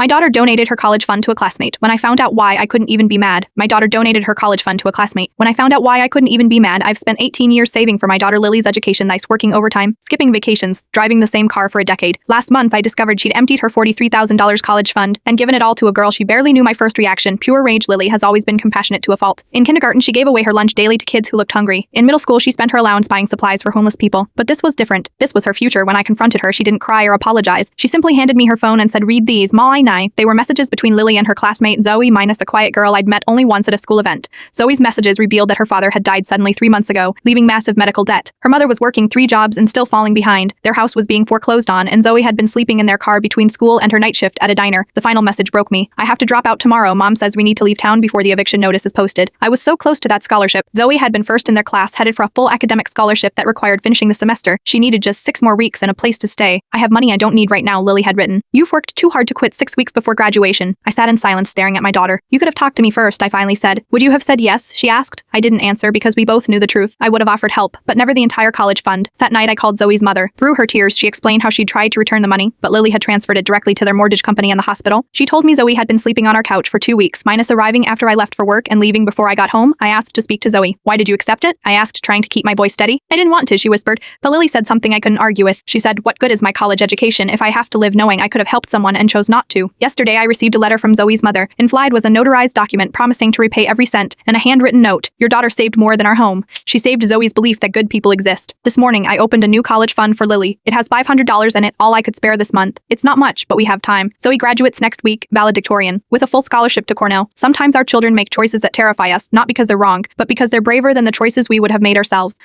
My daughter donated her college fund to a classmate. When I found out why, I couldn't even be mad. My daughter donated her college fund to a classmate. When I found out why, I couldn't even be mad. I've spent 18 years saving for my daughter Lily's education, nice working overtime, skipping vacations, driving the same car for a decade. Last month, I discovered she'd emptied her $43,000 college fund and given it all to a girl she barely knew. My first reaction, pure rage. Lily has always been compassionate to a fault. In kindergarten, she gave away her lunch daily to kids who looked hungry. In middle school, she spent her allowance buying supplies for homeless people. But this was different. This was her future. When I confronted her, she didn't cry or apologize. She simply handed me her phone and said, "Read these, Ma I nine." They were messages between Lily and her classmate Zoe, minus a quiet girl I'd met only once at a school event. Zoe's messages revealed that her father had died suddenly 3 months ago, leaving massive medical debt. Her mother was working 3 jobs and still falling behind. Their house was being foreclosed on, and Zoe had been sleeping in their car between school and her night shift at a diner. The final message broke me. "I have to drop out tomorrow. Mom says we need to leave town before the eviction notice is posted." I was so close to that scholarship. Zoe had been first in their class, headed for a full academic scholarship that required finishing the semester. She needed just 6 more weeks and a place to stay. "I have money I don't need right now," Lily had written. "You've worked too hard to quit 6 weeks before graduation." I sat in silence staring at my daughter. "You could have talked to me first," I finally said. "Would you have said yes?" she asked. I didn't answer because we both knew the truth. I would have offered help, but never the entire college fund. That night I called Zoe's mother. Through her tears, she explained how she'd tried to return the money, but Lily had transferred it directly to their mortgage company and the hospital. She told me Zoe had been sleeping on our couch for 2 weeks, minus arriving after I left for work and leaving before I got home. I asked to speak to Zoe. "Why did you accept it?" I asked, trying to keep my voice steady. "I didn't want to," she whispered, but Lily said something I couldn't argue with. She said, "What good is my college education if I have to live knowing I could have helped someone and chose not to?" Yesterday, I received a letter from Zoe's mother. Inside was a notarized document promising to repay every cent, and a handwritten note. "Your daughter saved more than our home." She saved Zoe's belief that good people exist. This morning, I opened a new college fund for Lily. It has $500 in it, all I could spare this month. It's not much, but we have time. Zoe graduates next week, valedictorian, with a full scholarship to Cornell. Sometimes our children make choices that terrify us, not because they're wrong, but because they're braver than the choices we would have made ourselves.